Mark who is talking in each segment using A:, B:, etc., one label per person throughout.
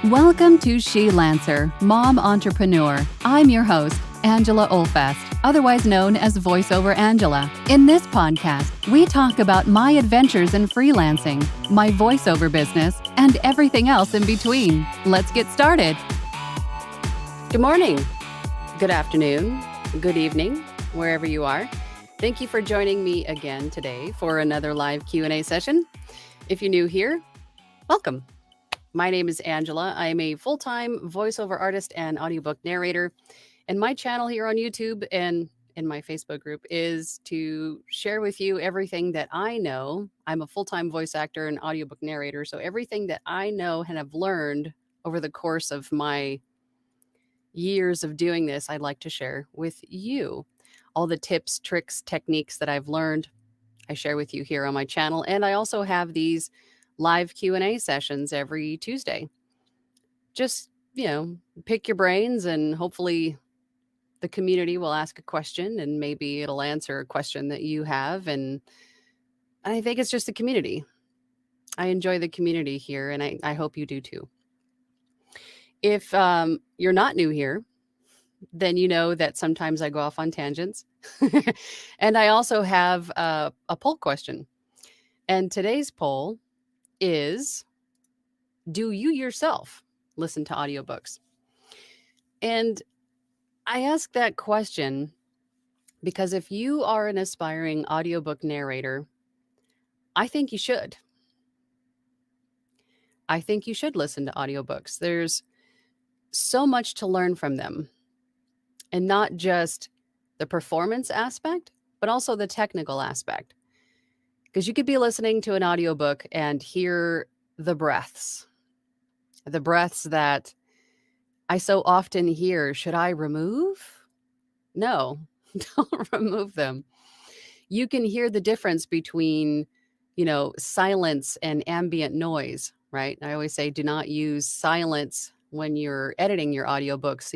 A: Welcome to She Lancer, Mom Entrepreneur. I'm your host, Angela Olfest, otherwise known as VoiceOver Angela. In this podcast, we talk about my adventures in freelancing, my voiceover business, and everything else in between. Let's get started. Good morning, good afternoon, good evening, wherever you are. Thank you for joining me again today for another live Q&A session. If you're new here, welcome. My name is Angela. I am a full-time voiceover artist and audiobook narrator. And my channel here on YouTube and in my Facebook group is to share with you everything that I know. I'm a full-time voice actor and audiobook narrator. So everything that I know and have learned over the course of my years of doing this, I'd like to share with you. All the tips, tricks, techniques that I've learned, I share with you here on my channel. And I also have these live Q&A sessions every Tuesday. Just, pick your brains and hopefully the community will ask a question and maybe it'll answer a question that you have. And I think it's just the community. I enjoy the community here and I hope you do too. If you're not new here, then you know that sometimes I go off on tangents. And I also have a poll question. And today's poll is, do you yourself listen to audiobooks? And I ask that question because if you are an aspiring audiobook narrator, I think you should. I think you should listen to audiobooks. There's so much to learn from them. And not just the performance aspect, but also the technical aspect. Because you could be listening to an audiobook and hear the breaths that I so often hear. Should I remove? No, don't remove them. You can hear the difference between, silence and ambient noise, right? I always say, do not use silence when you're editing your audiobooks,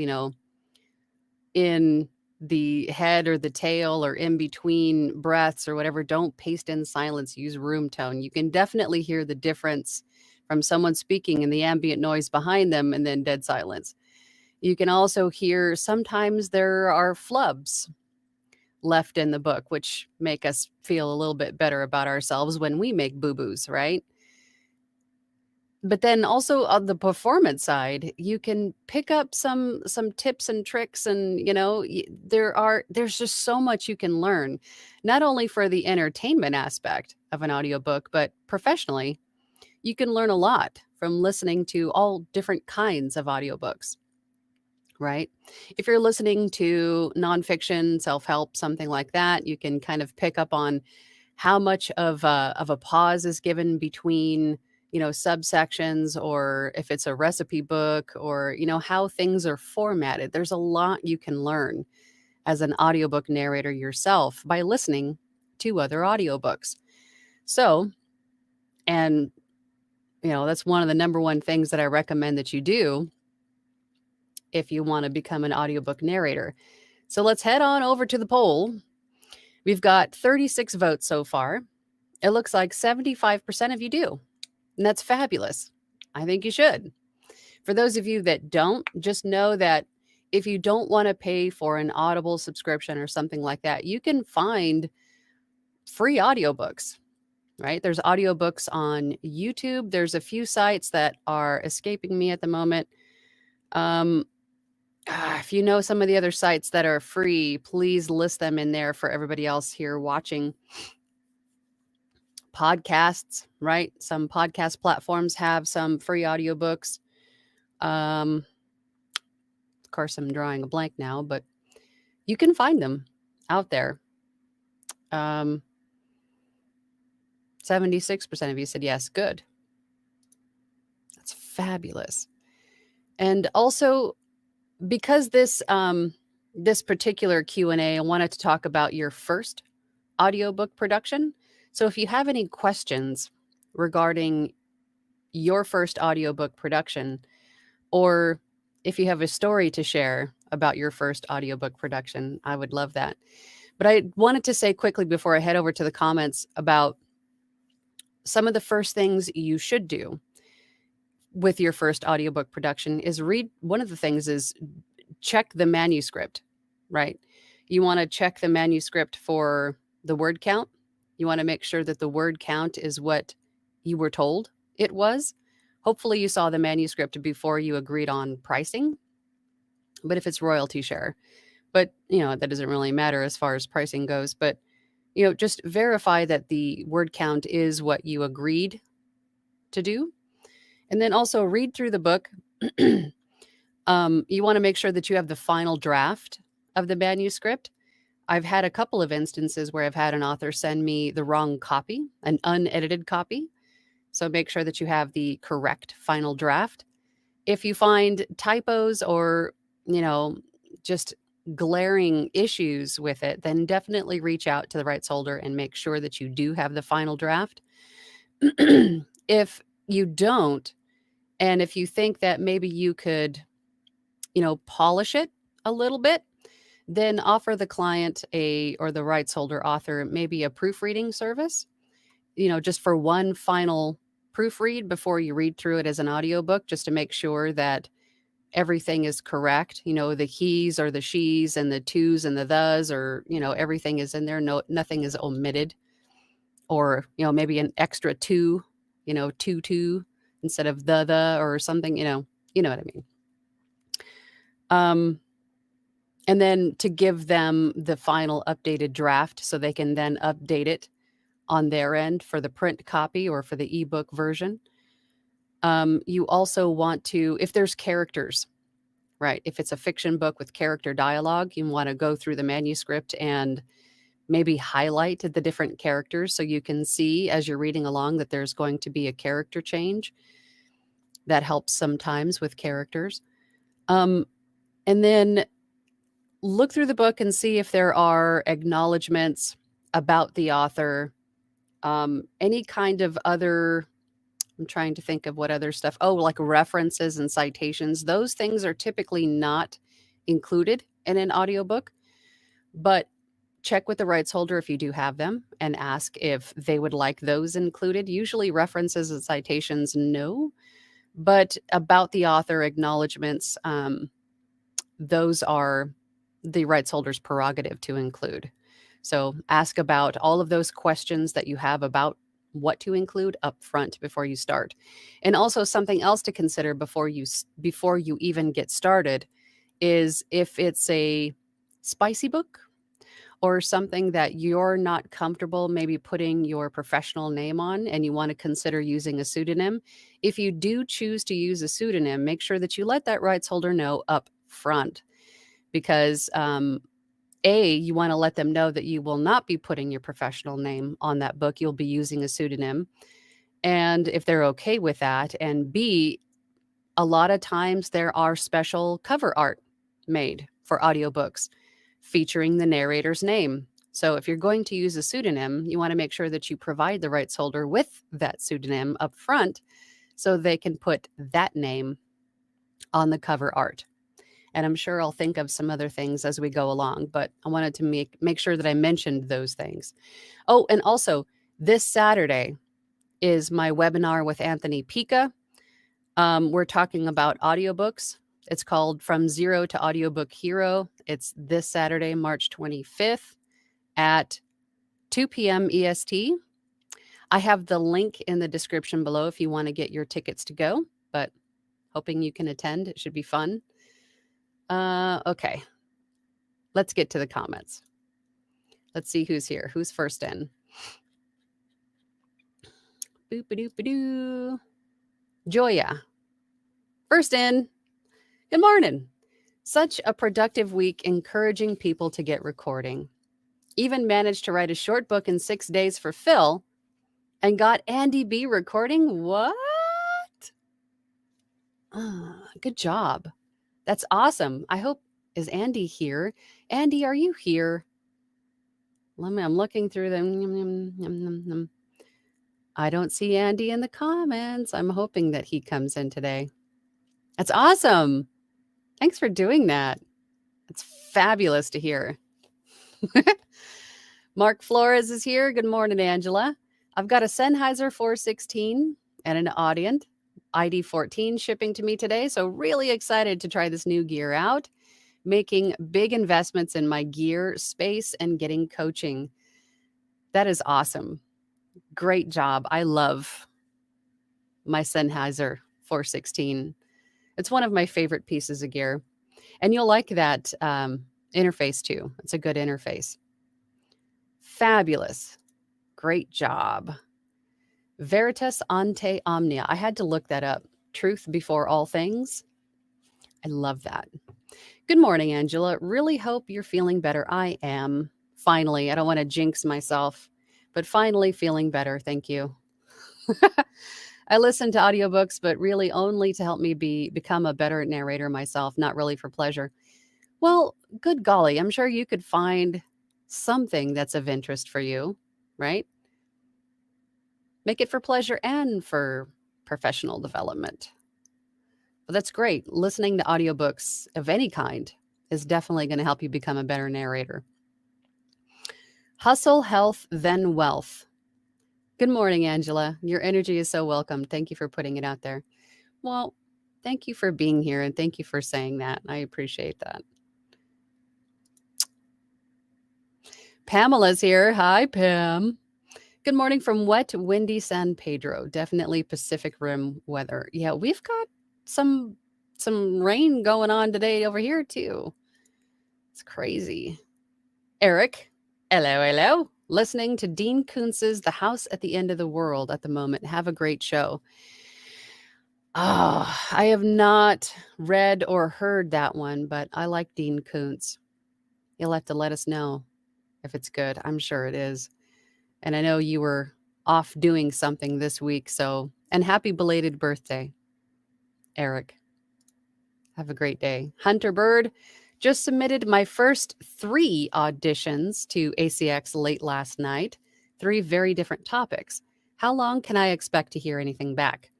A: in the head or the tail or in between breaths or whatever. Don't paste in silence, use room tone. You can definitely hear the difference from someone speaking and the ambient noise behind them and then dead silence. You can also hear sometimes there are flubs left in the book, which make us feel a little bit better about ourselves when we make boo-boos, right? But then also on the performance side, you can pick up some tips and tricks and, there's just so much you can learn, not only for the entertainment aspect of an audiobook, but professionally, you can learn a lot from listening to all different kinds of audiobooks, right? If you're listening to nonfiction, self-help, something like that, you can kind of pick up on how much of a pause is given between subsections, or if it's a recipe book, or, how things are formatted. There's a lot you can learn as an audiobook narrator yourself by listening to other audiobooks. So, and, that's one of the number one things that I recommend that you do if you want to become an audiobook narrator. So let's head on over to the poll. We've got 36 votes so far. It looks like 75% of you do. And that's fabulous. I think you should. For those of you that don't, just know that if you don't want to pay for an Audible subscription or something like that, you can find free audiobooks, right? There's audiobooks on YouTube. There's a few sites that are escaping me at the moment. If you know some of the other sites that are free, please list them in there for everybody else here watching. Podcasts, right? Some podcast platforms have some free audiobooks. Of course, I'm drawing a blank now, but you can find them out there. 76% of you said yes. Good. That's fabulous. And also, because this particular Q&A, I wanted to talk about your first audiobook production. So if you have any questions regarding your first audiobook production, or if you have a story to share about your first audiobook production, I would love that. But I wanted to say quickly before I head over to the comments about some of the first things you should do with your first audiobook production is one of the things is check the manuscript, right? You want to check the manuscript for the word count. You want to make sure that the word count is what you were told it was. Hopefully you saw the manuscript before you agreed on pricing. But if it's royalty share, but that doesn't really matter as far as pricing goes, but just verify that the word count is what you agreed to do. And then also read through the book. You want to make sure that you have the final draft of the manuscript. I've had a couple of instances where I've had an author send me the wrong copy, an unedited copy. So make sure that you have the correct final draft. If you find typos or, just glaring issues with it, then definitely reach out to the rights holder and make sure that you do have the final draft. If you don't, and if you think that maybe you could, polish it a little bit, then offer the client or the rights holder author maybe a proofreading service, just for one final proofread before you read through it as an audiobook, just to make sure that everything is correct. The he's or the she's and the to's and the thes, or, everything is in there. No, nothing is omitted, or, maybe an extra two, two instead of the, or something, you know what I mean? And then to give them the final updated draft so they can then update it on their end for the print copy or for the ebook version. You also want to, if there's characters, right? If it's a fiction book with character dialogue, you want to go through the manuscript and maybe highlight the different characters so you can see as you're reading along that there's going to be a character change. That helps sometimes with characters. And then look through the book and see if there are acknowledgments about the author, any kind of other, I'm trying to think of what other stuff. Oh, like references and citations. Those things are typically not included in an audiobook, but check with the rights holder if you do have them and ask if they would like those included. Usually references and citations, no, but about the author acknowledgments, those are the rights holder's prerogative to include. So ask about all of those questions that you have about what to include up front before you start. And also something else to consider before you even get started is if it's a spicy book or something that you're not comfortable maybe putting your professional name on and you want to consider using a pseudonym. If you do choose to use a pseudonym, make sure that you let that rights holder know up front, because you want to let them know that you will not be putting your professional name on that book. You'll be using a pseudonym. And if they're okay with that, and B, a lot of times there are special cover art made for audiobooks featuring the narrator's name. So if you're going to use a pseudonym, you want to make sure that you provide the rights holder with that pseudonym up front so they can put that name on the cover art. And I'm sure I'll think of some other things as we go along, but I wanted to make sure that I mentioned those things. Oh, and also this Saturday is my webinar with Anthony Pica. We're talking about audiobooks. It's called From Zero to Audiobook Hero. It's this Saturday, March 25th at 2 p.m. EST. I have the link in the description below if you want to get your tickets to go, but hoping you can attend. It should be fun. Okay. Let's get to the comments. Let's see who's here. Who's first in? Boop-a-doop-a-doo. Joya. First in. Good morning. Such a productive week encouraging people to get recording. Even managed to write a short book in 6 days for Phil and got Andy B recording. What? Good job. That's awesome. I hope, is Andy here? Andy, are you here? I'm looking through them. I don't see Andy in the comments. I'm hoping that he comes in today. That's awesome. Thanks for doing that. It's fabulous to hear. Mark Flores is here. Good morning, Angela. I've got a Sennheiser 416 and an Audient ID14 shipping to me today. So really excited to try this new gear out, making big investments in my gear space and getting coaching. That is awesome. Great job. I love my Sennheiser 416. It's one of my favorite pieces of gear. And you'll like that interface too. It's a good interface. Fabulous. Great job. Veritas ante omnia. I had to look that up. Truth before all things. I love that. Good morning, Angela. Really hope you're feeling better. I am. Finally. I don't want to jinx myself, but finally feeling better. Thank you. I listen to audiobooks, but really only to help me become a better narrator myself, not really for pleasure. Well, good golly, I'm sure you could find something that's of interest for you, right? Make it for pleasure and for professional development. But that's great. Listening to audiobooks of any kind is definitely going to help you become a better narrator. Hustle, health, then wealth. Good morning, Angela. Your energy is so welcome. Thank you for putting it out there. Well, thank you for being here and thank you for saying that. I appreciate that. Pamela's here. Hi, Pam. Good morning from wet, windy San Pedro. Definitely Pacific Rim weather. Yeah, we've got some rain going on today over here too. It's crazy. Eric, hello. Listening to Dean Koontz's The House at the End of the World at the moment. Have a great show. Oh, I have not read or heard that one, but I like Dean Koontz. You'll have to let us know if it's good. I'm sure it is. And I know you were off doing something this week, and happy belated birthday, Eric. Have a great day. Hunter Bird just submitted my first 3 auditions to ACX late last night. 3 very different topics. How long can I expect to hear anything back?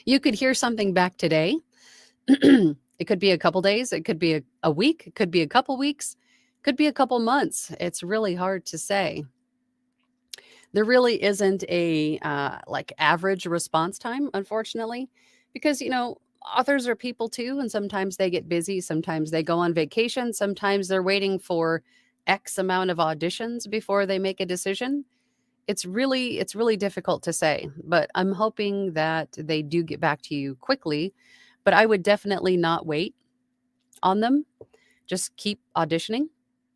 A: You could hear something back today. It could be a couple days. It could be a week. It could be a couple weeks. Could be a couple months. It's really hard to say. There really isn't a average response time, unfortunately, because, authors are people too. And sometimes they get busy. Sometimes they go on vacation. Sometimes they're waiting for X amount of auditions before they make a decision. It's really difficult to say, but I'm hoping that they do get back to you quickly. But I would definitely not wait on them. Just keep auditioning.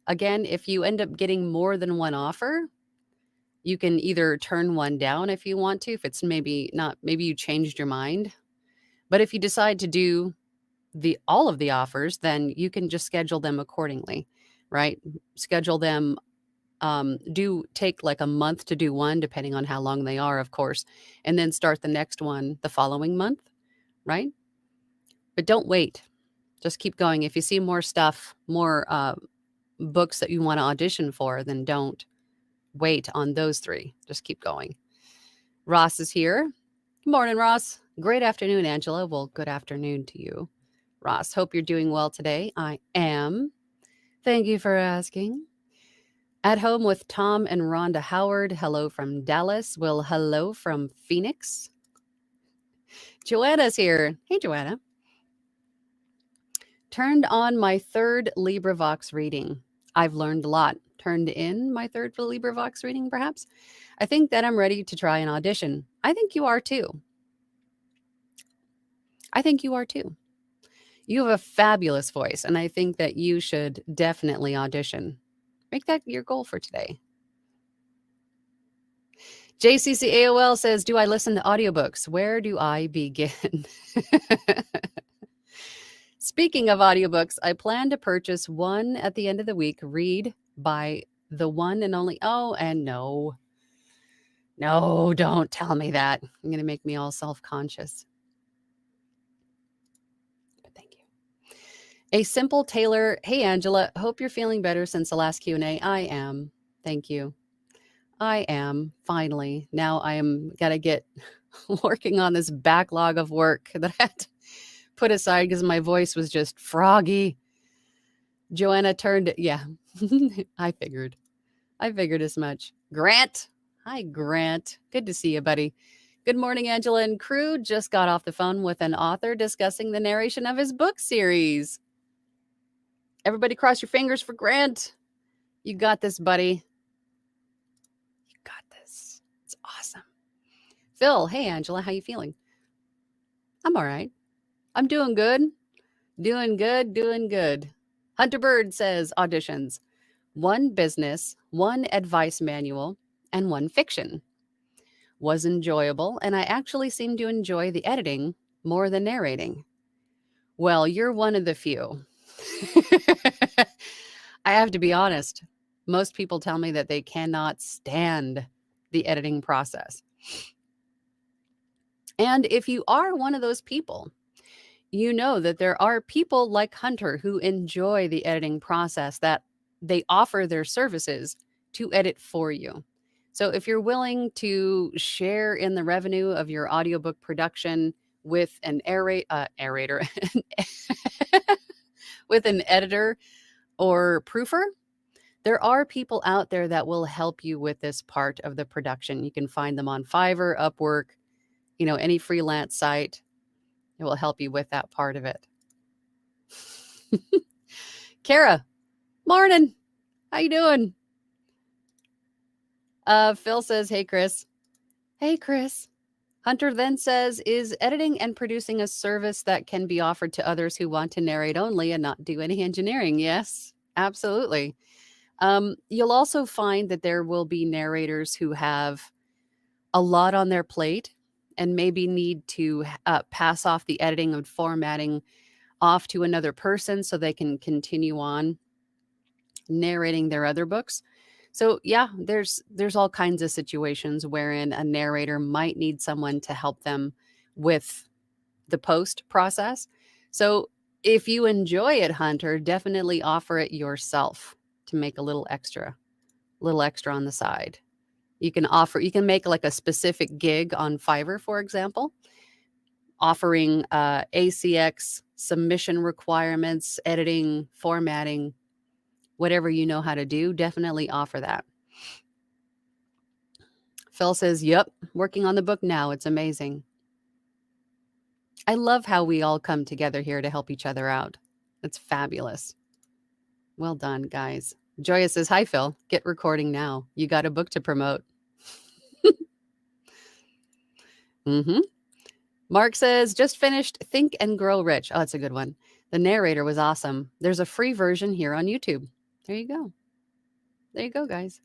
A: Again, if you end up getting more than one offer, you can either turn one down if you want to, if it's maybe you changed your mind. But if you decide to do all of the offers, then you can just schedule them accordingly, right? Schedule them, do take like a month to do one, depending on how long they are, of course, and then start the next one the following month, right? But don't wait. Just keep going. If you see more stuff, more books that you want to audition for, then don't wait on those 3. Just keep going. Ross is here. Good morning, Ross. Great afternoon, Angela. Well, good afternoon to you, Ross. Hope you're doing well today. I am. Thank you for asking. At home with Tom and Rhonda Howard. Hello from Dallas. Well, hello from Phoenix. Joanna's here. Hey, Joanna. Turned on my 3rd LibriVox reading. I've learned a lot. Turned in my 3rd LibriVox reading, perhaps. I think that I'm ready to try an audition. I think you are too. You have a fabulous voice, and I think that you should definitely audition. Make that your goal for today. JCCAOL says, do I listen to audiobooks? Where do I begin? Speaking of audiobooks, I plan to purchase one at the end of the week, read by the one and only, no, don't tell me that. You're going to make me all self-conscious. But thank you. A Simple Tailor. Hey, Angela, hope you're feeling better since the last Q&A. I am. Thank you. I am. Finally. Now I am got to get working on this backlog of work that I had to put aside because my voice was just froggy. Joanna turned, yeah, I figured. I figured as much. Grant. Hi, Grant. Good to see you, buddy. Good morning, Angela and crew. Just got off the phone with an author discussing the narration of his book series. Everybody cross your fingers for Grant. You got this, buddy. You got this. It's awesome. Phil, hey, Angela, how you feeling? I'm all right. I'm doing good. Doing good. Hunter Bird says auditions. 1 business, 1 advice manual, and 1 fiction. Was enjoyable, and I actually seem to enjoy the editing more than narrating. Well, you're one of the few. I have to be honest. Most people tell me that they cannot stand the editing process. And if you are one of those people, you know that there are people like Hunter who enjoy the editing process, that they offer their services to edit for you. So if you're willing to share in the revenue of your audiobook production with an aerator, with an editor or proofer, there are people out there that will help you with this part of the production. You can find them on Fiverr, Upwork, any freelance site. It will help you with that part of it. Kara, morning. How you doing? Phil says, hey, Chris. Hey, Chris. Hunter then says, is editing and producing a service that can be offered to others who want to narrate only and not do any engineering? Yes, absolutely. You'll also find that there will be narrators who have a lot on their plate and maybe need to pass off the editing and formatting off to another person so they can continue on narrating their other books. So yeah, there's all kinds of situations wherein a narrator might need someone to help them with the post process. So if you enjoy it, Hunter, definitely offer it yourself to make a little extra on the side. You can make like a specific gig on Fiverr, for example, offering ACX submission requirements, editing, formatting, whatever you know how to do, definitely offer that. Phil says, yep, working on the book now. It's amazing. I love how we all come together here to help each other out. It's fabulous. Well done, guys. Joya says, hi, Phil. Get recording now. You got a book to promote. Mark says, just finished Think and Grow Rich. Oh, that's a good one. The narrator was awesome. There's a free version here on YouTube. There you go. There you go, guys.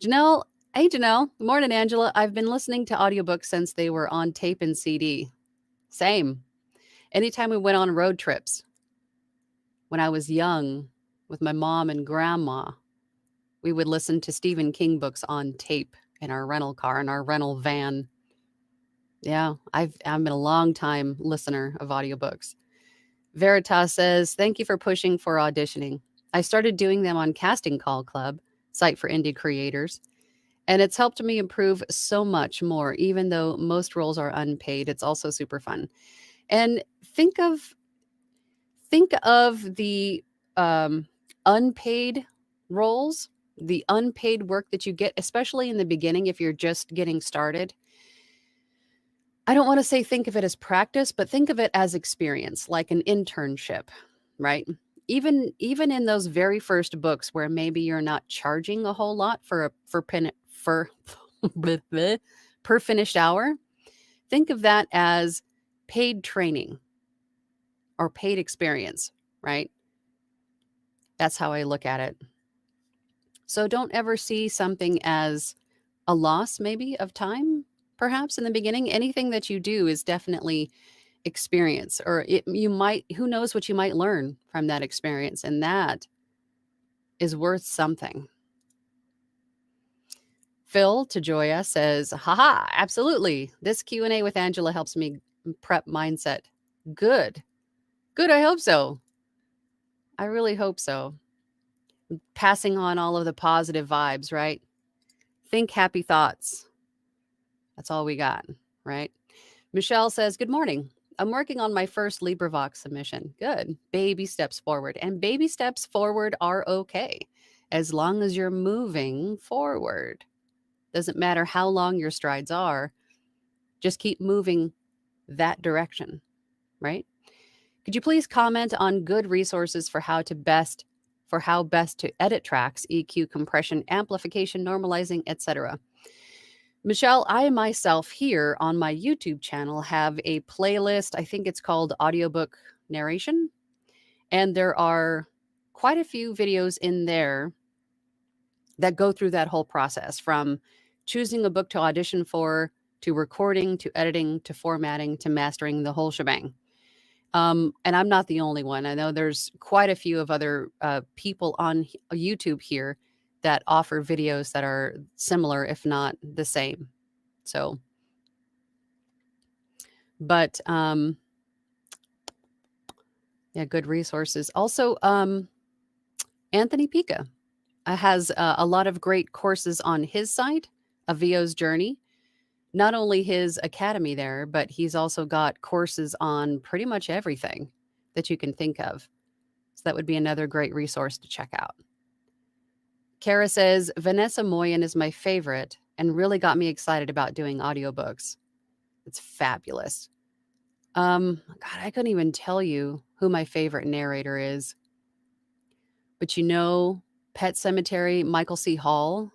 A: Janelle. Hey, Janelle. Good morning, Angela. I've been listening to audiobooks since they were on tape and CD. Same. Anytime we went on road trips, when I was young with my mom and grandma, we would listen to Stephen King books on tape in our rental car, in our rental van. Yeah, I've been a long time listener of audiobooks. Veritas says, thank you for pushing for auditioning. I started doing them on Casting Call Club, site for indie creators, and it's helped me improve so much more, even though most roles are unpaid. It's also super fun. And think of the unpaid roles, the unpaid work that you get, especially in the beginning if you're just getting started. I don't want to say think of it as practice, but think of it as experience, like an internship, right? Even in those very first books where maybe you're not charging a whole lot for per finished hour, think of that as paid training or paid experience, right? That's how I look at it. So don't ever see something as a loss maybe of time, perhaps in the beginning. Anything that you do is definitely experience, or who knows what you might learn from that experience, and that is worth something. Phil to Joya says, haha, absolutely. This Q&A with Angela helps me prep mindset. Good. I hope so. I really hope so. Passing on all of the positive vibes, right? Think happy thoughts. That's all we got, right? Michelle says, good morning. I'm working on my first LibriVox submission. Good. Baby steps forward. And baby steps forward are okay. as long as you're moving forward. Doesn't matter how long your strides are, just keep moving that direction, right? Could you please comment on good resources for how best to edit tracks, EQ, compression, amplification, normalizing, etc.? Michelle, I myself here on my YouTube channel have a playlist. I think it's called Audiobook Narration. And there are quite a few videos in there that go through that whole process, from choosing a book to audition for, to recording, to editing, to formatting, to mastering, the whole shebang. And I'm not the only one. I know there's quite a few of other people on YouTube here that offer videos that are similar, if not the same. So, but yeah, good resources. Also, Anthony Pica has a lot of great courses on his site, A VO's Journey. Not only his academy there, but he's also got courses on pretty much everything that you can think of. So that would be another great resource to check out. Kara says, Vanessa Moyen is my favorite and really got me excited about doing audiobooks. It's fabulous. God, I couldn't even tell you who my favorite narrator is. But you know, Pet Cemetery, Michael C. Hall,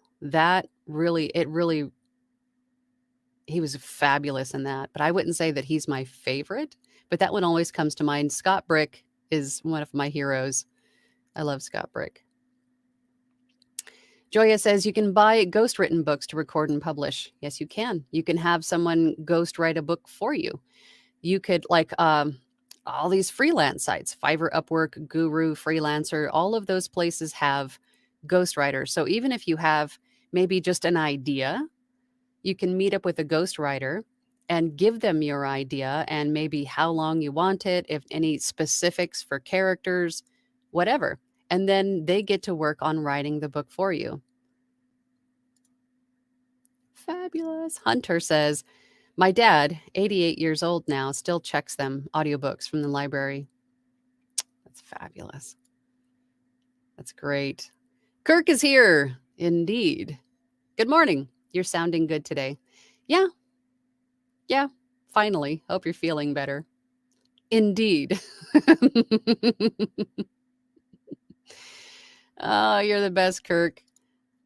A: he was fabulous in that. But I wouldn't say that he's my favorite, but that one always comes to mind. Scott Brick is one of my heroes. I love Scott Brick. Joya says you can buy ghostwritten books to record and publish. Yes, you can. You can have someone ghostwrite a book for you. You could, like, all these freelance sites, Fiverr, Upwork, Guru, Freelancer, all of those places have ghostwriters. So even if you have maybe just an idea, you can meet up with a ghostwriter and give them your idea and maybe how long you want it, if any specifics for characters, whatever. And then they get to work on writing the book for you. Fabulous. Hunter says, my dad, 88 years old now, still checks them, audiobooks from the library. That's fabulous. That's great. Kirk is here. Indeed. Good morning. You're sounding good today. Yeah. Finally. Hope you're feeling better. Indeed. Oh, you're the best, Kirk.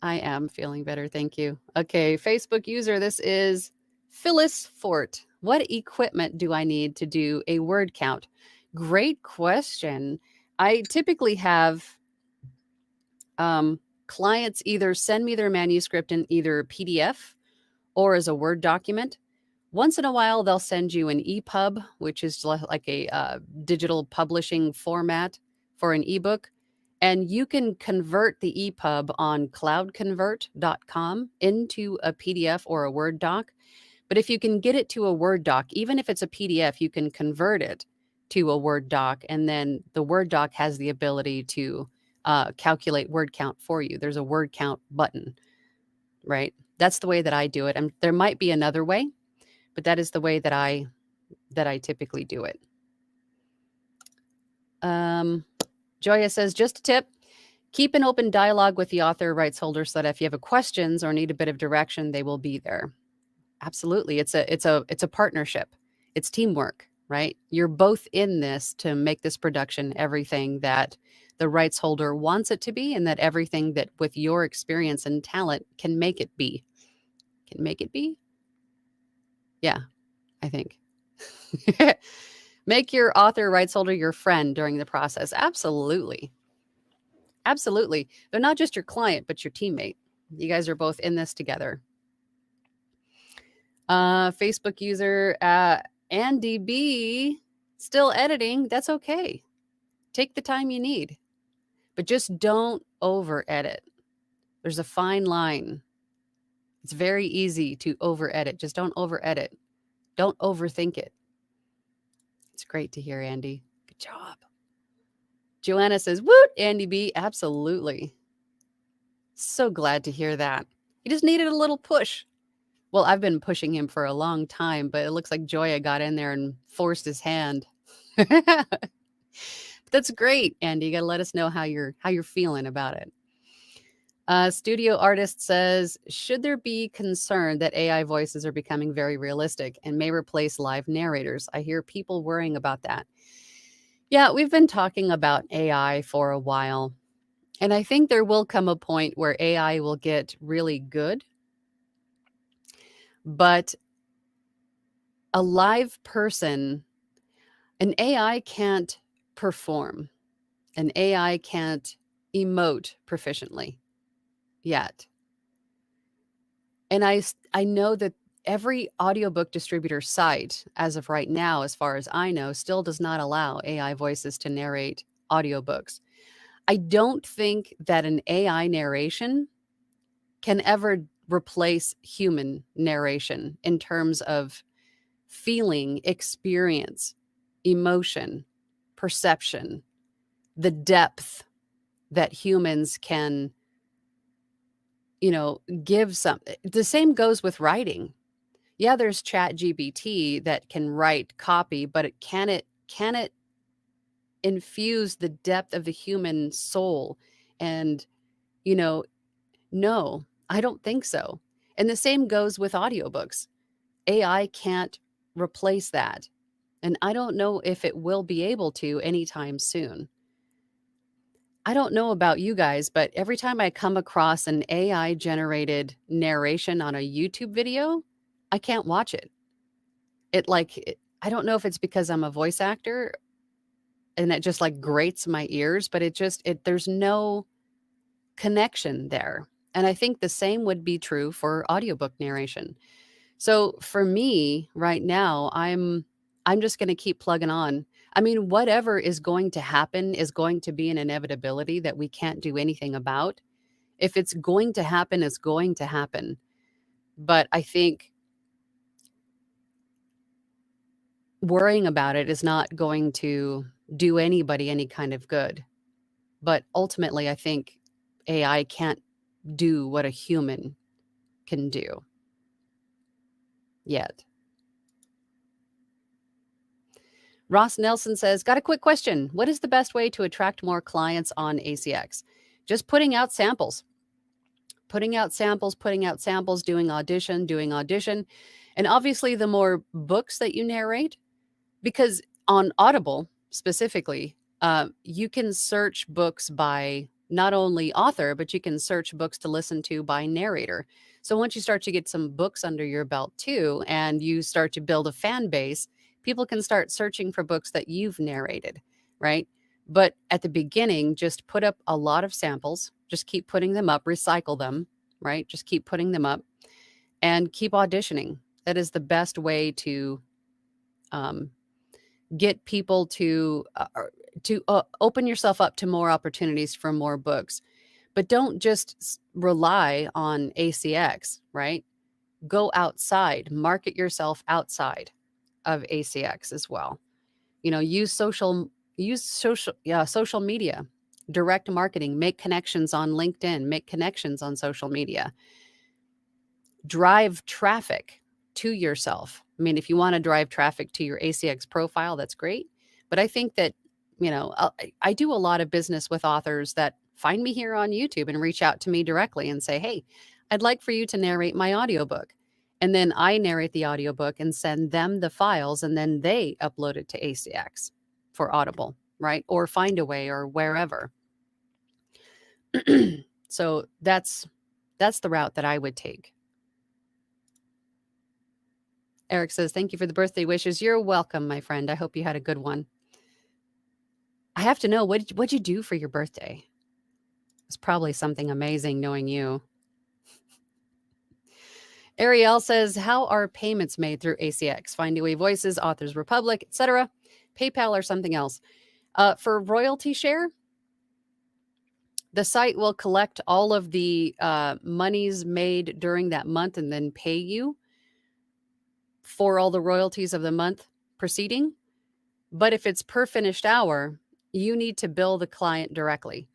A: I am feeling better. Thank you. Okay. Facebook user, this is Phyllis Fort. What equipment do I need to do a word count? Great question. I typically have clients either send me their manuscript in either PDF or as a Word document. Once in a while, they'll send you an EPUB, which is like a digital publishing format for an ebook. And you can convert the EPUB on cloudconvert.com into a PDF or a Word doc. But if you can get it to a Word doc, even if it's a PDF, you can convert it to a Word doc. And then the Word doc has the ability to calculate word count for you. There's a word count button, right? That's the way that I do it. And there might be another way, but that is the way that I typically do it. Joya says, just a tip, keep an open dialogue with the author rights holder so that if you have questions or need a bit of direction, they will be there. Absolutely. It's a partnership. It's teamwork, right? You're both in this to make this production everything that the rights holder wants it to be, and that everything that with your experience and talent can make it be. Can make it be? Yeah, I think. Make your author rights holder your friend during the process. Absolutely. Absolutely. They're not just your client, but your teammate. You guys are both in this together. Facebook user Andy B, still editing. That's okay. Take the time you need, but just don't over edit. There's a fine line. It's very easy to over edit. Just don't over edit. Don't overthink it. It's great to hear, Andy. Good job. Joanna says, woot, Andy B. Absolutely. So glad to hear that. He just needed a little push. Well, I've been pushing him for a long time, but it looks like Joya got in there and forced his hand. That's great, Andy. You got to let us know how you're feeling about it. Studio Artist says, should there be concern that AI voices are becoming very realistic and may replace live narrators? I hear people worrying about that. Yeah, we've been talking about AI for a while. And I think there will come a point where AI will get really good, but a live person, an AI can't perform, an AI can't emote proficiently yet. And I know that every audiobook distributor site, as of right now, as far as I know, still does not allow AI voices to narrate audiobooks. I don't think that an AI narration can ever replace human narration in terms of feeling, experience, emotion, perception, the depth that humans can, give some. The same goes with writing. Yeah, there's Chat GPT that can write copy, but can it infuse the depth of the human soul? And, you know, no, I don't think so. And the same goes with audiobooks. AI can't replace that. And I don't know if it will be able to anytime soon. I don't know about you guys, but every time I come across an AI generated narration on a YouTube video, I can't watch it. I don't know if it's because I'm a voice actor and it just like grates my ears, but there's no connection there. And I think the same would be true for audiobook narration. So for me right now, I'm just going to keep plugging on. I mean, whatever is going to happen is going to be an inevitability that we can't do anything about. If it's going to happen, it's going to happen. But I think worrying about it is not going to do anybody any kind of good. But ultimately, I think AI can't do what a human can do yet. Ross Nelson says, got a quick question. What is the best way to attract more clients on ACX? Just putting out samples, doing audition. And obviously, the more books that you narrate, because on Audible specifically, you can search books by not only author, but you can search books to listen to by narrator. So once you start to get some books under your belt too, and you start to build a fan base, people can start searching for books that you've narrated, right? But at the beginning, just put up a lot of samples, just keep putting them up, recycle them, right? Just keep putting them up and keep auditioning. That is the best way to get people to open yourself up to more opportunities for more books. But don't just rely on ACX, right? Go outside, market yourself outside of ACX as well. Social media, direct marketing, make connections on LinkedIn, make connections on social media. Drive traffic to yourself. I mean, if you want to drive traffic to your ACX profile, that's great. But I think that, I do a lot of business with authors that find me here on YouTube and reach out to me directly and say, hey, I'd like for you to narrate my audiobook. And then I narrate the audiobook and send them the files, and then they upload it to ACX for Audible, right? Or Findaway or wherever. So that's the route that I would take. Eric says, thank you for the birthday wishes. You're welcome, my friend. I hope you had a good one. I have to know, what'd you do for your birthday? It's probably something amazing knowing you. Ariel says, how are payments made through ACX? Findaway Voices, Authors Republic, etc. PayPal or something else. For royalty share, the site will collect all of the monies made during that month and then pay you for all the royalties of the month preceding. But if it's per finished hour, you need to bill the client directly.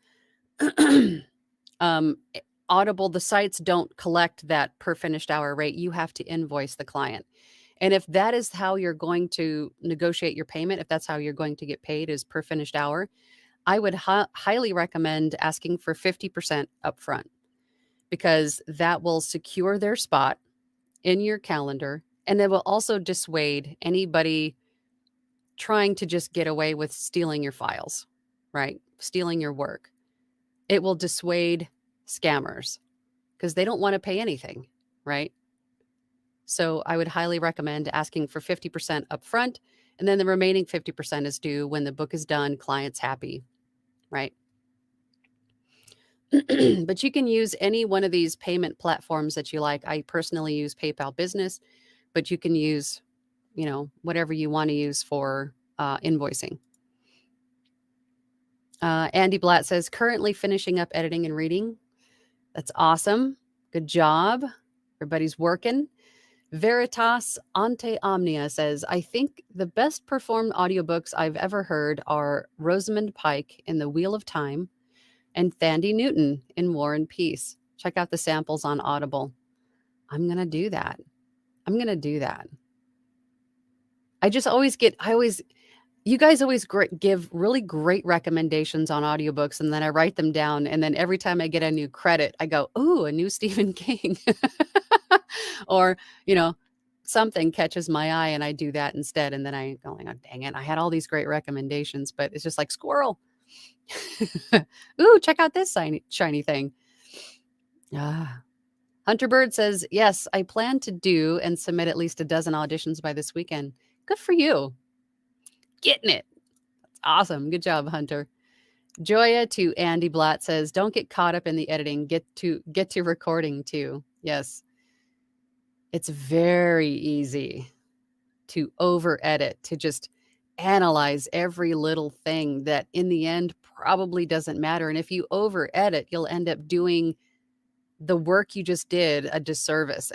A: Audible, the sites don't collect that per finished hour rate. You have to invoice the client. And if that is how you're going to negotiate your payment, if that's how you're going to get paid is per finished hour, I would highly recommend asking for 50% upfront. because that will secure their spot in your calendar, and it will also dissuade anybody trying to just get away with stealing your files, right? Stealing your work. It will dissuade scammers because they don't want to pay anything, right? So I would highly recommend asking for 50% upfront, and then the remaining 50% is due when the book is done, client's happy, right? But you can use any one of these payment platforms that you like. I personally use PayPal Business, but you can use, whatever you want to use for invoicing. Andy Blatt says, currently finishing up editing and reading. That's awesome. Good job. Everybody's working. Veritas Ante Omnia says, I think the best performed audiobooks I've ever heard are Rosamund Pike in The Wheel of Time and Thandie Newton in War and Peace. Check out the samples on Audible. I'm going to do that. You guys always give really great recommendations on audiobooks, and then I write them down, and then every time I get a new credit, I go, ooh, a new Stephen King. Or, something catches my eye, and I do that instead, and then I go, oh, dang it, I had all these great recommendations, but it's just like squirrel. Ooh, check out this shiny thing. Hunter Bird says, yes, I plan to do and submit at least a dozen auditions by this weekend. Good for you. Getting it. That's awesome. Good job, Hunter. Joya to Andy Blatt says, don't get caught up in the editing. Get to recording too. Yes. It's very easy to over edit, to just analyze every little thing that in the end probably doesn't matter. And if you over edit, you'll end up doing the work you just did a disservice.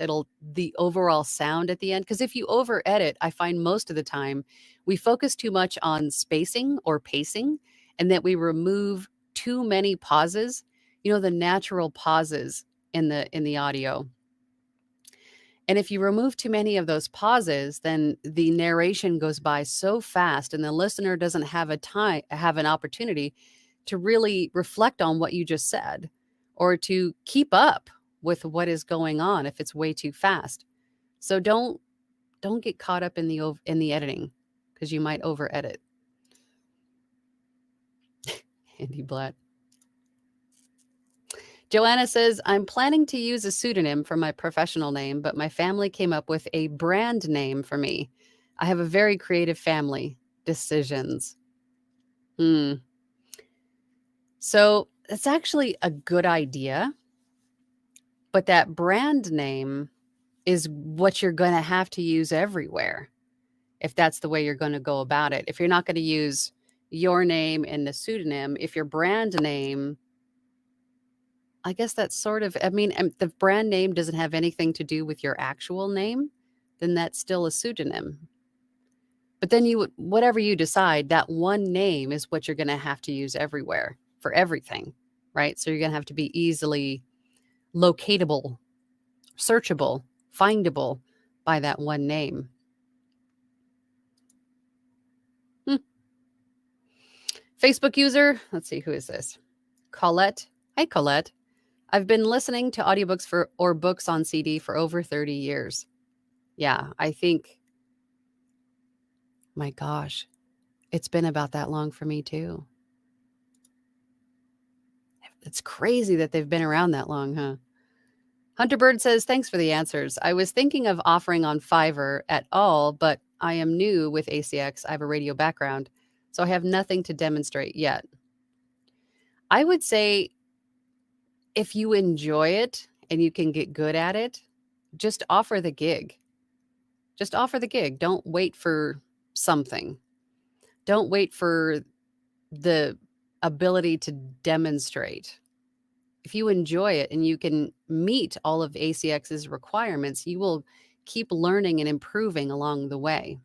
A: The overall sound at the end. Because if you over edit, I find most of the time we focus too much on spacing or pacing, and that we remove too many pauses, the natural pauses in the audio. And if you remove too many of those pauses, then the narration goes by so fast and the listener doesn't have an opportunity to really reflect on what you just said, or to keep up with what is going on if it's way too fast. So don't get caught up in the editing, because you might over edit. Andy Blatt. Joanna says, I'm planning to use a pseudonym for my professional name, but my family came up with a brand name for me. I have a very creative family. Decisions. So it's actually a good idea, but that brand name is what you're going to have to use everywhere, if that's the way you're going to go about it. If you're not going to use your name in the pseudonym, if your brand name, I guess that's sort of, the brand name doesn't have anything to do with your actual name, then that's still a pseudonym. But then whatever you decide, that one name is what you're going to have to use everywhere for everything, right? So you're going to have to be easily locatable, searchable, findable by that one name. Facebook user, let's see, who is this? Colette. Hi, Colette. I've been listening to audiobooks or books on CD for over 30 years. Yeah, I think, my gosh, it's been about that long for me too. It's crazy that they've been around that long, huh? Hunter Bird says, thanks for the answers. I was thinking of offering on Fiverr at all, but I am new with ACX. I have a radio background, so I have nothing to demonstrate yet. I would say if you enjoy it and you can get good at it, just offer the gig. Just offer the gig. Don't wait for something. Don't wait for the ability to demonstrate. If you enjoy it and you can meet all of ACX's requirements, you will keep learning and improving along the way.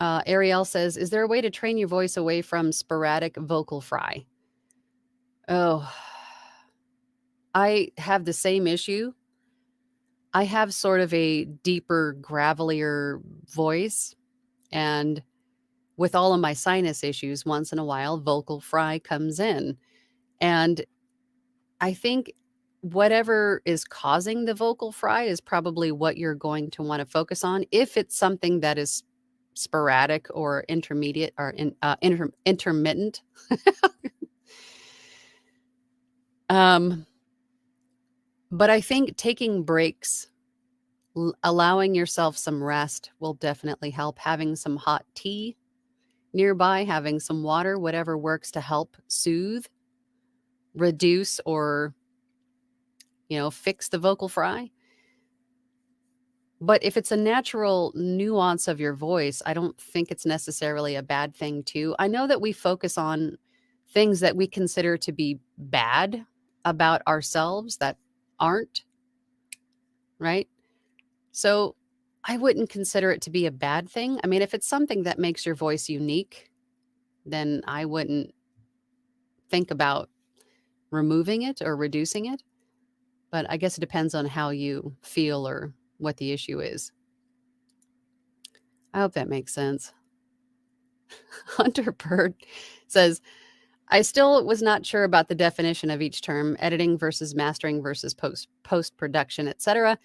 A: Ariel says, is there a way to train your voice away from sporadic vocal fry? Oh, I have the same issue. I have sort of a deeper, gravelier voice, and with all of my sinus issues, once in a while, vocal fry comes in. And I think whatever is causing the vocal fry is probably what you're going to want to focus on. If it's something that is sporadic or intermediate or intermittent, um, but I think taking breaks, allowing yourself some rest will definitely help. Having some hot tea nearby, having some water, whatever works to help soothe, reduce, or fix the vocal fry. But if it's a natural nuance of your voice, I don't think it's necessarily a bad thing too. I know that we focus on things that we consider to be bad about ourselves that aren't, right? So I wouldn't consider it to be a bad thing. I mean, if it's something that makes your voice unique, then I wouldn't think about removing it or reducing it. But I guess it depends on how you feel or what the issue is. I hope that makes sense. Hunter Bird says, I still was not sure about the definition of each term, editing versus mastering versus post-production, etc.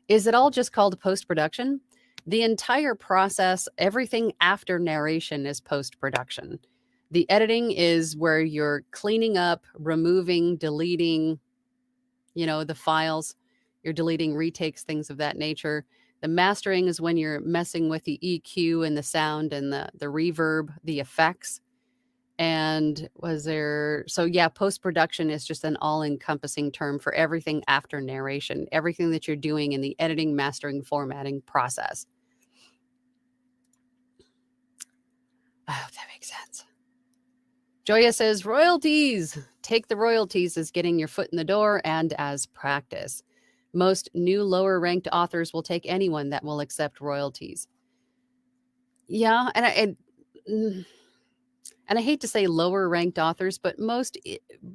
A: Is it all just called post-production? The entire process, everything after narration is post-production. The editing is where you're cleaning up, removing, deleting, the files. You're deleting retakes, things of that nature. The mastering is when you're messing with the EQ and the sound and the reverb, the effects. And post-production is just an all-encompassing term for everything after narration, everything that you're doing in the editing, mastering, formatting process. I hope that makes sense. Joya says, royalties. Take the royalties as getting your foot in the door and as practice. Most new lower-ranked authors will take anyone that will accept royalties. Yeah, and I hate to say lower-ranked authors, but most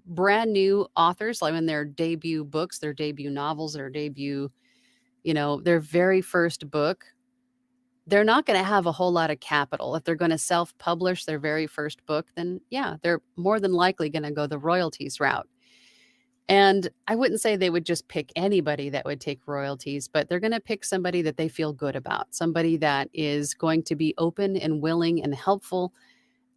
A: brand new authors, like in their debut books, their debut novels, their debut, their very first book, they're not going to have a whole lot of capital. If they're going to self-publish their very first book, then yeah, they're more than likely going to go the royalties route. And I wouldn't say they would just pick anybody that would take royalties, but they're going to pick somebody that they feel good about, somebody that is going to be open and willing and helpful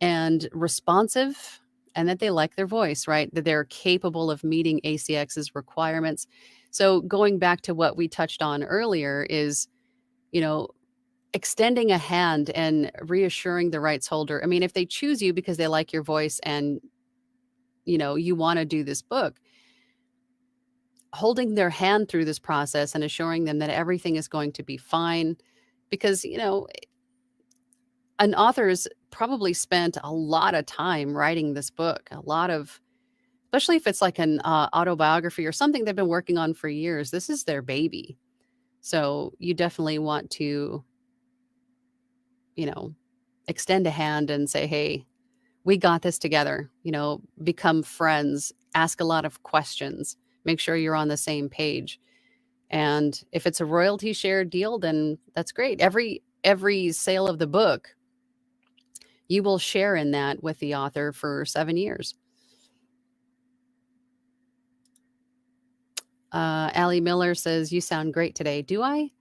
A: and responsive, and that they like their voice, right? That they're capable of meeting ACX's requirements. So going back to what we touched on earlier is, extending a hand and reassuring the rights holder. I mean, if they choose you because they like your voice and, you want to do this book, holding their hand through this process and assuring them that everything is going to be fine, because, an author's probably spent a lot of time writing this book, especially if it's like an autobiography or something they've been working on for years. This is their baby. So you definitely want to, extend a hand and say, hey, we got this together, become friends, ask a lot of questions, make sure you're on the same page. And if it's a royalty share deal, then that's great. Every sale of the book, you will share in that with the author for 7 years. Allie Miller says, you sound great today. Do I?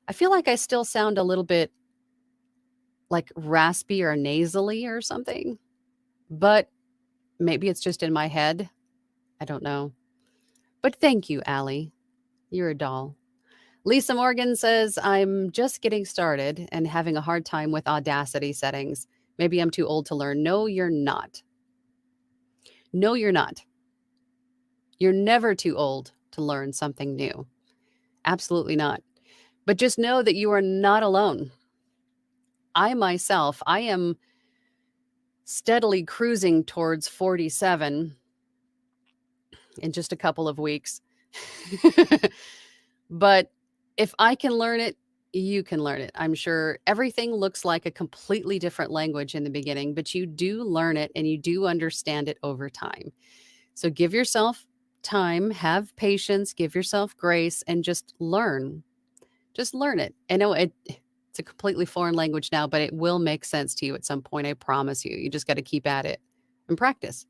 A: I feel like I still sound a little bit like raspy or nasally or something, but maybe it's just in my head. I don't know. But thank you, Allie. You're a doll. Lisa Morgan says, I'm just getting started and having a hard time with Audacity settings. Maybe I'm too old to learn. No, you're not. No, you're not. You're never too old to learn something new. Absolutely not. But just know that you are not alone. I myself, I am steadily cruising towards 47 in just a couple of weeks. But if I can learn it, you can learn it. I'm sure everything looks like a completely different language in the beginning, but you do learn it and you do understand it over time. So give yourself time, have patience, give yourself grace, and just learn. Just learn it. I know it's a completely foreign language now, but it will make sense to you at some point. I promise you. You just got to keep at it and practice.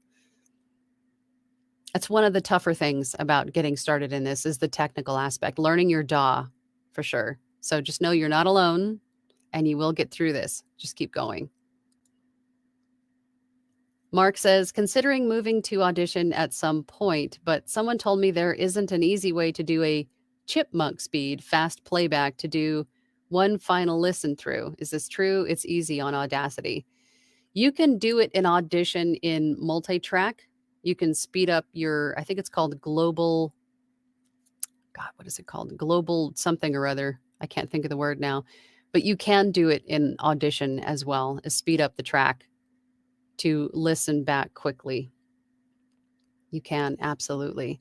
A: That's one of the tougher things about getting started in this is the technical aspect, learning your DAW for sure. So just know you're not alone and you will get through this. Just keep going. Mark says, considering moving to Audition at some point, but someone told me there isn't an easy way to do a chipmunk speed fast playback to do one final listen through. Is this true? It's easy on Audacity. You can do it in Audition in multi-track. You can speed up your, I think it's called global, God, what is it called? Global something or other. I can't think of the word now. But you can do it in Audition as well, as speed up the track to listen back quickly. You can, absolutely.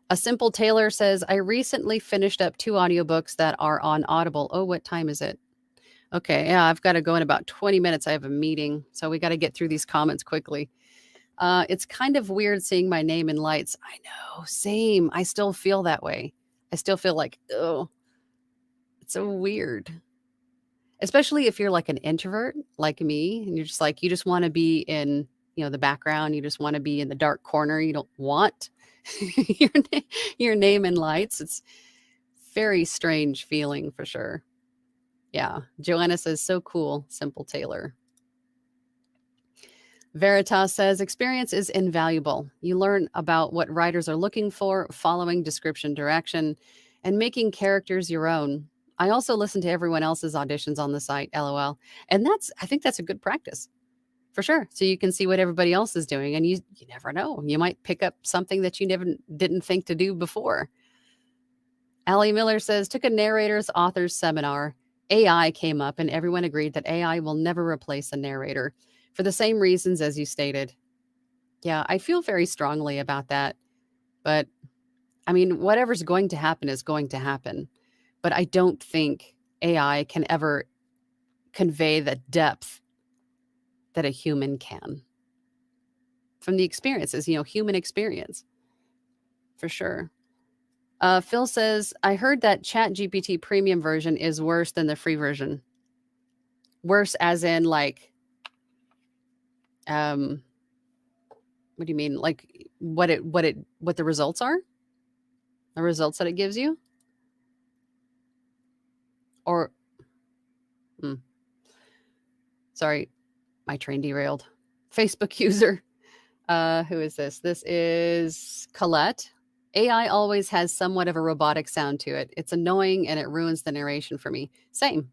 A: A Simple Tailor says, I recently finished up 2 audiobooks that are on Audible. Oh, what time is it? Okay, yeah, I've got to go in about 20 minutes. I have a meeting, so we got to get through these comments quickly. It's kind of weird seeing my name in lights. I know, same. I still feel that way. I still feel like, oh, it's so weird. Especially if you're like an introvert like me, and you're just like, you just want to be in, the background. You just want to be in the dark corner. You don't want your name in lights. It's very strange feeling for sure. Yeah. Joanna says, so cool, Simple Tailor. Veritas says, experience is invaluable. You learn about what writers are looking for, following description direction, and making characters your own. I also listen to everyone else's auditions on the site, LOL. And I think that's a good practice for sure. So you can see what everybody else is doing, and you never know. You might pick up something that you didn't think to do before. Allie Miller says, took a narrator's author's seminar. AI came up and everyone agreed that AI will never replace a narrator for the same reasons as you stated. Yeah, I feel very strongly about that. But I mean, whatever's going to happen is going to happen. But I don't think AI can ever convey the depth that a human can from the experiences, human experience, for sure. Phil says, I heard that ChatGPT premium version is worse than the free version. Worse as in like, what do you mean? Like what the results are? The results that it gives you? Or, sorry, my train derailed. Facebook user. Who is this? This is Colette. AI always has somewhat of a robotic sound to it. It's annoying and it ruins the narration for me. Same.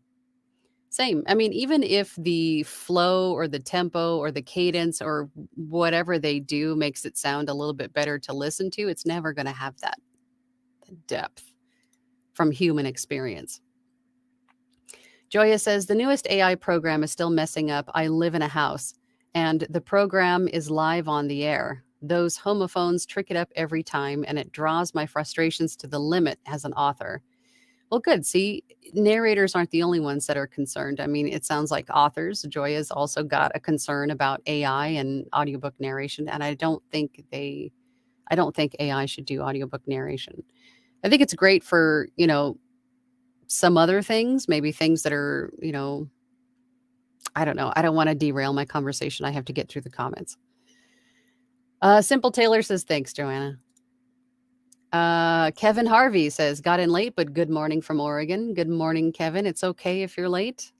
A: I mean, even if the flow or the tempo or the cadence or whatever they do makes it sound a little bit better to listen to, it's never going to have that depth from human experience. Joya says, the newest AI program is still messing up. I live in a house and the program is live on the air. Those homophones trick it up every time and it draws my frustrations to the limit as an author. Well, good. See, narrators aren't the only ones that are concerned. I mean, it sounds like authors. Joya's also got a concern about AI and audiobook narration. And I don't think AI should do audiobook narration. I think it's great for, some other things, maybe things that are, I don't know. I don't want to derail my conversation. I have to get through the comments. Simple Tailor says, thanks, Joanna. Kevin Harvey says, got in late, but good morning from Oregon. Good morning, Kevin. It's okay if you're late.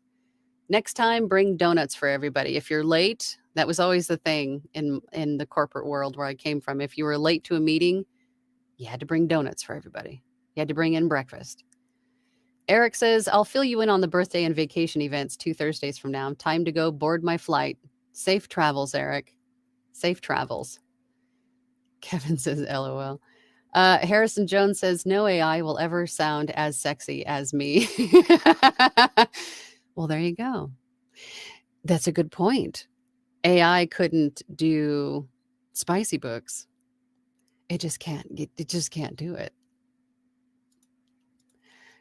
A: Next time, bring donuts for everybody. If you're late, that was always the thing in the corporate world where I came from. If you were late to a meeting, you had to bring donuts for everybody. You had to bring in breakfast. Eric says, I'll fill you in on the birthday and vacation events 2 Thursdays from now. Time to go board my flight. Safe travels, Eric. Safe travels. Kevin says, LOL. Harrison Jones says, no AI will ever sound as sexy as me. Well, there you go. That's a good point. AI couldn't do spicy books. It just can't do it.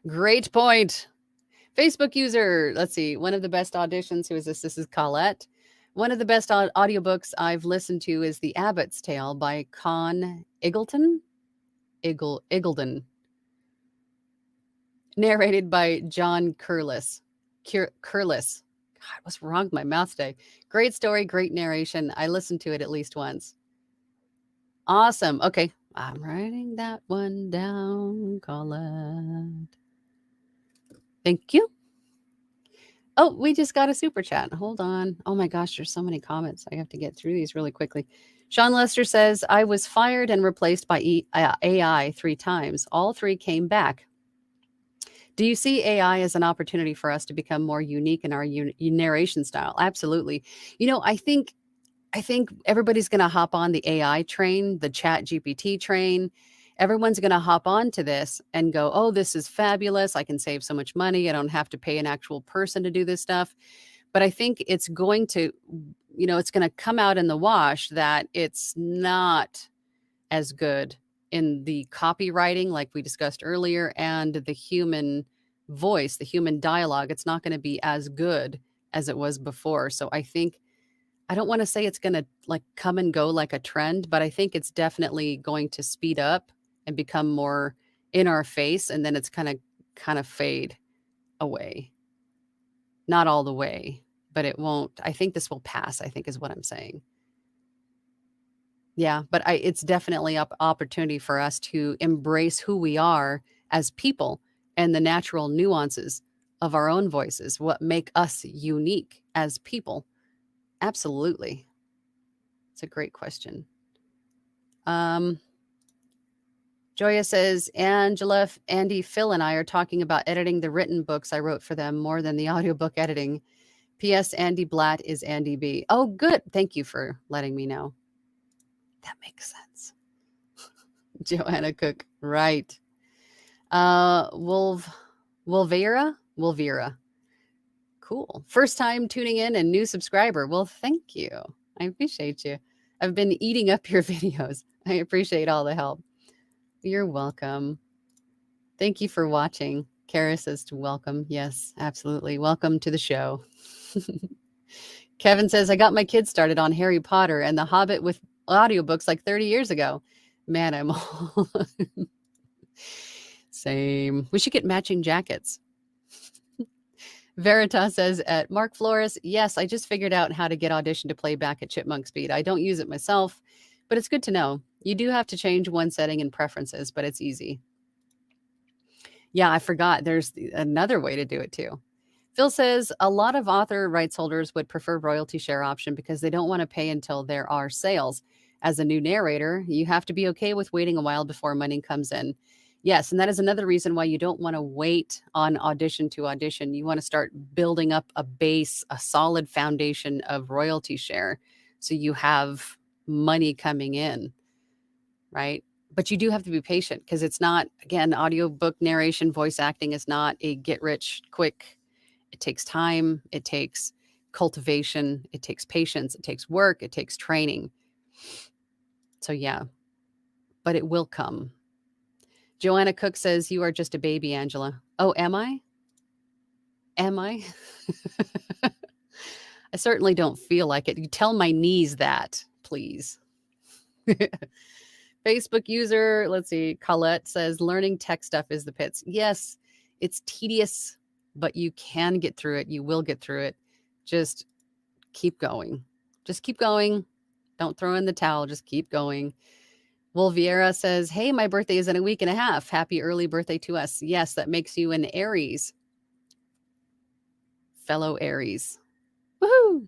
A: Great point. Facebook user, let's see, one of the best auditions. Who is this? This is Colette. One of the best audiobooks I've listened to is The Abbot's Tale by Con Iggulden. Narrated by John Curlis. Curlis. God, what's wrong with my mouth today? Great story, great narration. I listened to it at least once. Awesome. Okay. I'm writing that one down, Colette. Thank you. Oh, we just got a super chat. Hold on. Oh my gosh, there's so many comments. I have to get through these really quickly. Sean Lester says, I was fired and replaced by AI 3 times. All 3 came back. Do you see AI as an opportunity for us to become more unique in our narration style? Absolutely. I think everybody's going to hop on the AI train, the Chat GPT train. Everyone's going to hop onto this and go, "Oh, this is fabulous. I can save so much money. I don't have to pay an actual person to do this stuff." But I think it's going to, it's going to come out in the wash that it's not as good in the copywriting, like we discussed earlier, and the human voice, the human dialogue. It's not going to be as good as it was before. So I don't want to say it's going to like come and go like a trend, but I think it's definitely going to speed up and become more in our face, and then it's kind of fade away. Not all the way, but it won't. I think this will pass, I think is what I'm saying. Yeah, but it's definitely opportunity for us to embrace who we are as people and the natural nuances of our own voices, what make us unique as people. Absolutely. It's a great question. Joya says, Angela, Andy, Phil, and I are talking about editing the written books I wrote for them more than the audiobook editing. P.S. Andy Blatt is Andy B. Oh, good. Thank you for letting me know. That makes sense. Joanna Cook, right. Wolvera? Cool. First time tuning in and new subscriber. Well, thank you. I appreciate you. I've been eating up your videos. I appreciate all the help. You're welcome. Thank you for watching. Kara says to welcome. Yes, absolutely. Welcome to the show. Kevin says, I got my kids started on Harry Potter and The Hobbit with audiobooks like 30 years ago. Man, I'm all same. We should get matching jackets. Veritas says at Mark Flores, yes, I just figured out how to get Audition to play back at chipmunk speed. I don't use it myself, but it's good to know. You do have to change one setting in preferences, but it's easy. Yeah, I forgot. There's another way to do it too. Phil says a lot of author rights holders would prefer royalty share option because they don't want to pay until there are sales. As a new narrator, you have to be okay with waiting a while before money comes in. Yes, and that is another reason why you don't want to wait on audition to audition. You want to start building up a base, a solid foundation of royalty share so you have money coming in, right? But you do have to be patient because it's not, again, audiobook narration, voice acting is not a get rich quick. It takes time, it takes cultivation, it takes patience, it takes work, it takes training. So yeah, but it will come. Joanna Cook says, you are just a baby, Angela. Oh, am I? Am I? I certainly don't feel like it. You tell my knees that, please. Facebook user, let's see, Colette says, learning tech stuff is the pits. Yes, it's tedious, but you can get through it. You will get through it. Just keep going. Just keep going. Don't throw in the towel. Just keep going. Wolviera says, hey, my birthday is in a week and a half. Happy early birthday to us. Yes, that makes you an Aries. Fellow Aries. Woohoo!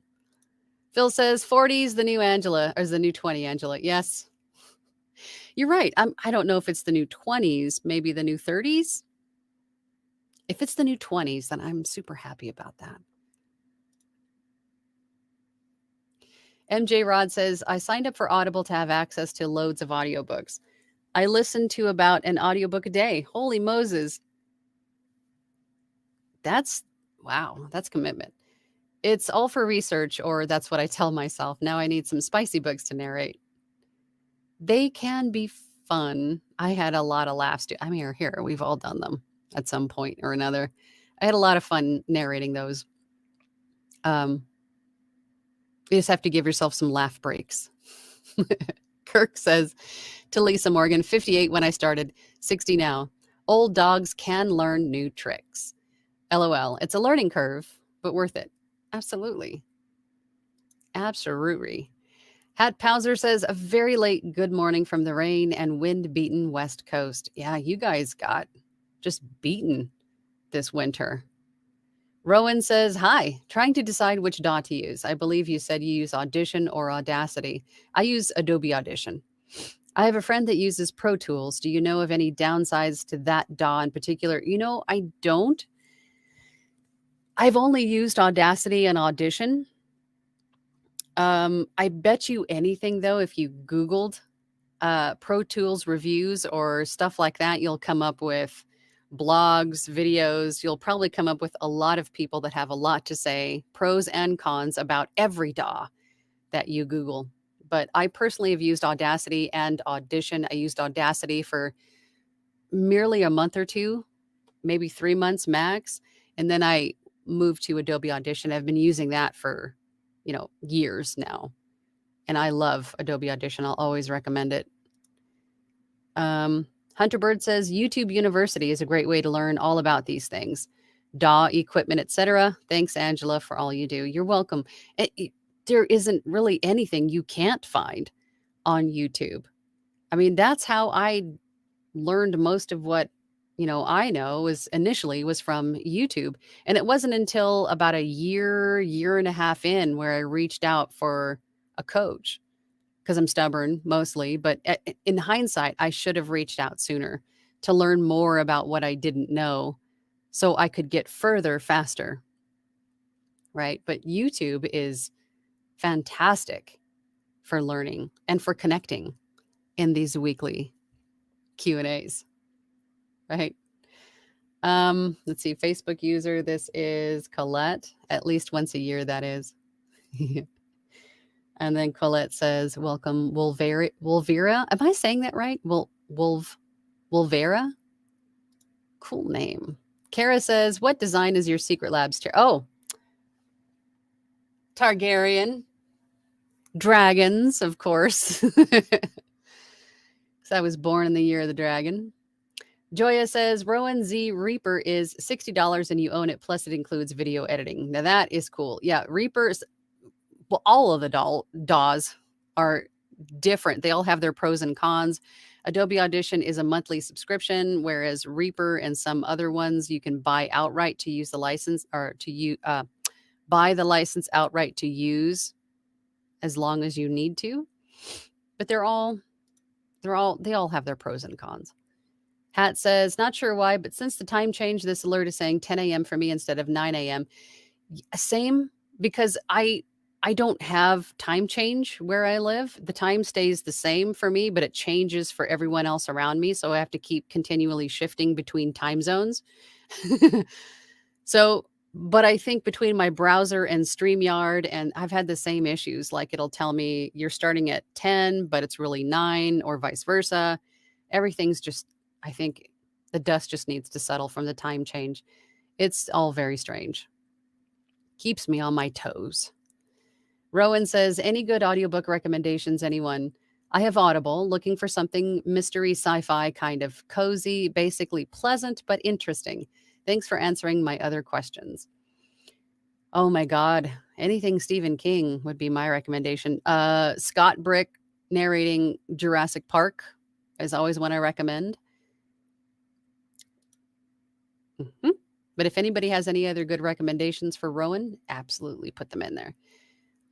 A: Phil says 40 is the new Angela, or is the new 20 Angela. Yes. You're right. I don't know if it's the new 20s, maybe the new 30s. If it's the new 20s, then I'm super happy about that. MJ Rod says, I signed up for Audible to have access to loads of audiobooks. I listen to about an audiobook a day. Holy Moses. Wow, that's commitment. It's all for research, or that's what I tell myself. Now I need some spicy books to narrate. They can be fun. I had a lot of laughs too. I mean, here, we've all done them at some point or another. I had a lot of fun narrating those. You just have to give yourself some laugh breaks. Kirk says to Lisa Morgan, 58 when I started, 60 now. Old dogs can learn new tricks. LOL. It's a learning curve, but worth it. Absolutely. Absolutely. Hat Powser says, a very late good morning from the rain and wind-beaten West Coast. Yeah, you guys got just beaten this winter. Rowan says, hi, trying to decide which DAW to use. I believe you said you use Audition or Audacity. I use Adobe Audition. I have a friend that uses Pro Tools. Do you know of any downsides to that DAW in particular? I don't. I've only used Audacity and Audition. I bet you anything, though, if you Googled Pro Tools reviews or stuff like that, you'll come up with blogs, videos. You'll probably come up with a lot of people that have a lot to say, pros and cons about every DAW that you Google. But I personally have used Audacity and Audition. I used Audacity for merely a month or two, maybe 3 months max. And then I moved to Adobe Audition. I've been using that for, years now. And I love Adobe Audition. I'll always recommend it. Hunterbird says YouTube University is a great way to learn all about these things. DAW, equipment, etc. Thanks, Angela, for all you do. You're welcome. There isn't really anything you can't find on YouTube. I mean, that's how I learned most of what I know was from YouTube. And it wasn't until about a year and a half in where I reached out for a coach, because I'm stubborn mostly. But in hindsight, I should have reached out sooner to learn more about what I didn't know so I could get further faster. Right. But YouTube is fantastic for learning and for connecting in these weekly Q&As. Right. Let's see. Facebook user. This is Colette. At least once a year, that is. And then Colette says, welcome, Wolvera. Am I saying that right? Wolvera? Cool name. Kara says, what design is your Secret Labs chair? Oh, Targaryen. Dragons, of course. Because I was born in the year of the dragon. Joya says, Rowan Z Reaper is $60 and you own it, plus it includes video editing. Now that is cool. Yeah, Reapers, well, all of the DAWs are different. They all have their pros and cons. Adobe Audition is a monthly subscription, whereas Reaper and some other ones you can buy outright to use the license, or buy the license outright to use as long as you need to. But they all have their pros and cons. Hat says, not sure why, but since the time change, this alert is saying 10 a.m. for me instead of 9 a.m. Same, because I don't have time change where I live. The time stays the same for me, but it changes for everyone else around me. So I have to keep continually shifting between time zones. But I think between my browser and StreamYard, and I've had the same issues, like it'll tell me you're starting at 10, but it's really 9, or vice versa. Everything's just, I think the dust just needs to settle from the time change. It's all very strange. Keeps me on my toes. Rowan says, any good audiobook recommendations, anyone? I have Audible, looking for something mystery sci-fi, kind of cozy, basically pleasant, but interesting. Thanks for answering my other questions. Oh my God. Anything Stephen King would be my recommendation. Scott Brick narrating Jurassic Park is always one I recommend. But if anybody has any other good recommendations for Rowan, absolutely put them in there.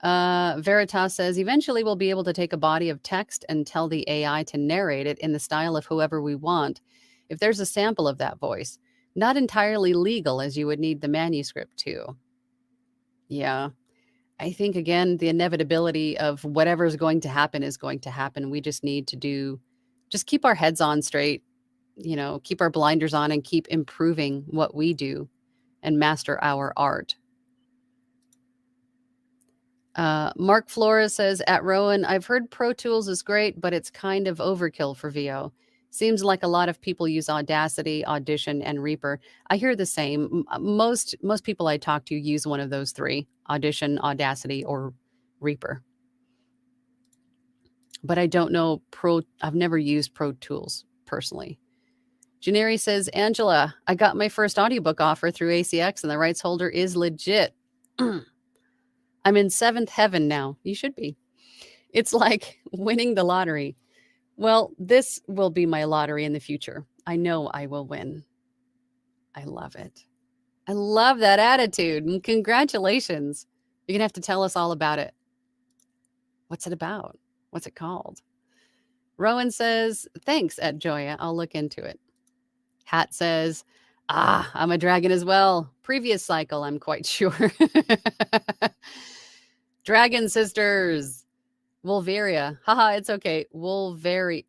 A: Veritas says, eventually we'll be able to take a body of text and tell the AI to narrate it in the style of whoever we want. If there's a sample of that voice, not entirely legal, as you would need the manuscript to. Yeah. I think, again, the inevitability of whatever's going to happen is going to happen. We just need to just keep our heads on straight, keep our blinders on and keep improving what we do and master our art. Mark Flores says, at Rowan, I've heard Pro Tools is great, but it's kind of overkill for VO. Seems like a lot of people use Audacity, Audition, and Reaper. I hear the same. Most people I talk to use one of those three: Audition, Audacity, or Reaper. But I don't know I've never used Pro Tools personally. Janeri says, Angela, I got my first audiobook offer through ACX and the rights holder is legit. I'm in seventh heaven now. You should be. It's like winning the lottery. Well, this will be my lottery in the future. I know I will win. I love it. I love that attitude. And congratulations. You're going to have to tell us all about it. What's it about? What's it called? Rowan says, thanks, at Joya. I'll look into it. Hat says, I'm a dragon as well. Previous cycle, I'm quite sure. Dragon sisters. Wolveria. Haha, it's okay. Wolveria.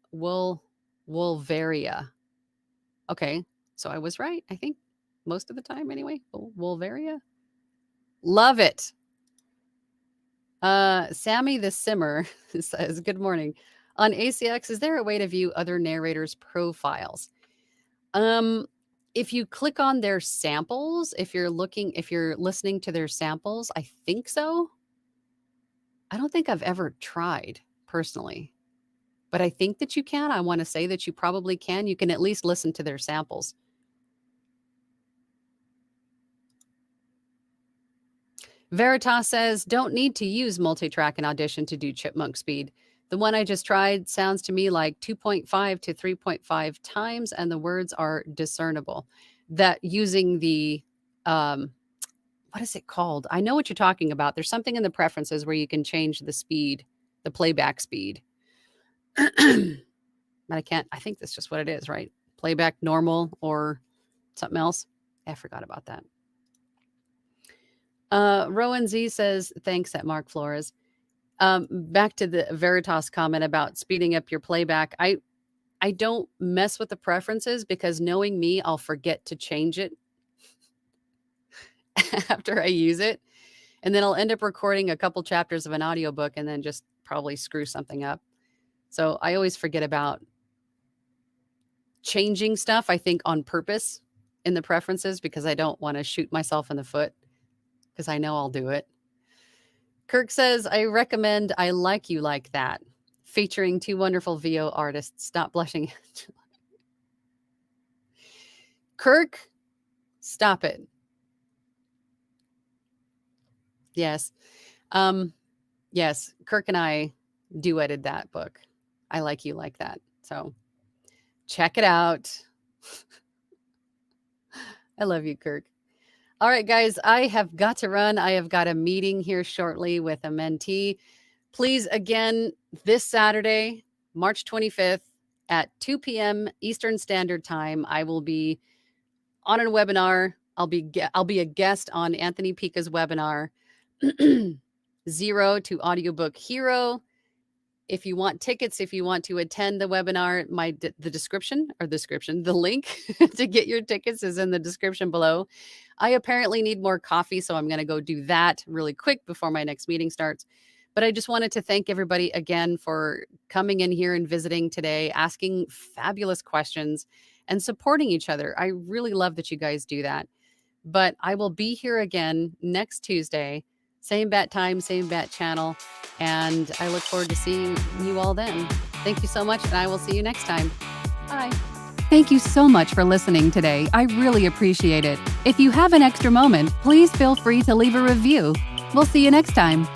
A: Okay, so I was right, I think. Most of the time, anyway. Wolveria. Love it. Sammy the Simmer says, good morning. On ACX, is there a way to view other narrators' profiles? If you click on their samples, if you're listening to their samples, I think so. I don't think I've ever tried personally, but I think that you can. I want to say that you probably can. You can at least listen to their samples. Veritas says, don't need to use multi-track in Audition to do chipmunk speed. The one I just tried sounds to me like 2.5 to 3.5 times, and the words are discernible. That using the, what is it called? I know what you're talking about. There's something in the preferences where you can change the speed, the playback speed. But I think that's just what it is, right? Playback normal or something else. I forgot about that. Rowan Z says, thanks, at Mark Flores. Back to the Veritas comment about speeding up your playback. I don't mess with the preferences because knowing me, I'll forget to change it after I use it. And then I'll end up recording a couple chapters of an audiobook and then just probably screw something up. So I always forget about changing stuff, I think, on purpose in the preferences because I don't want to shoot myself in the foot because I know I'll do it. Kirk says, I recommend I Like You Like That, featuring two wonderful VO artists. Stop blushing. Kirk, stop it. Yes. Yes, Kirk and I duetted that book. I Like You Like That. So check it out. I love you, Kirk. All right, guys, I have got to run. I have got a meeting here shortly with a mentee. Please, again, this Saturday, March 25th at 2 p.m. Eastern Standard Time, I will be on a webinar. I'll be a guest on Anthony Pica's webinar, Zero to Audiobook Hero. If you want tickets, if you want to attend the webinar, the link to get your tickets is in the description below. I apparently need more coffee, so I'm going to go do that really quick before my next meeting starts. But I just wanted to thank everybody again for coming in here and visiting today, asking fabulous questions and supporting each other. I really love that you guys do that. But I will be here again next Tuesday, same bat time, same bat channel. And I look forward to seeing you all then. Thank you so much, and I will see you next time. Bye. Thank you so much for listening today. I really appreciate it. If you have an extra moment, please feel free to leave a review. We'll see you next time.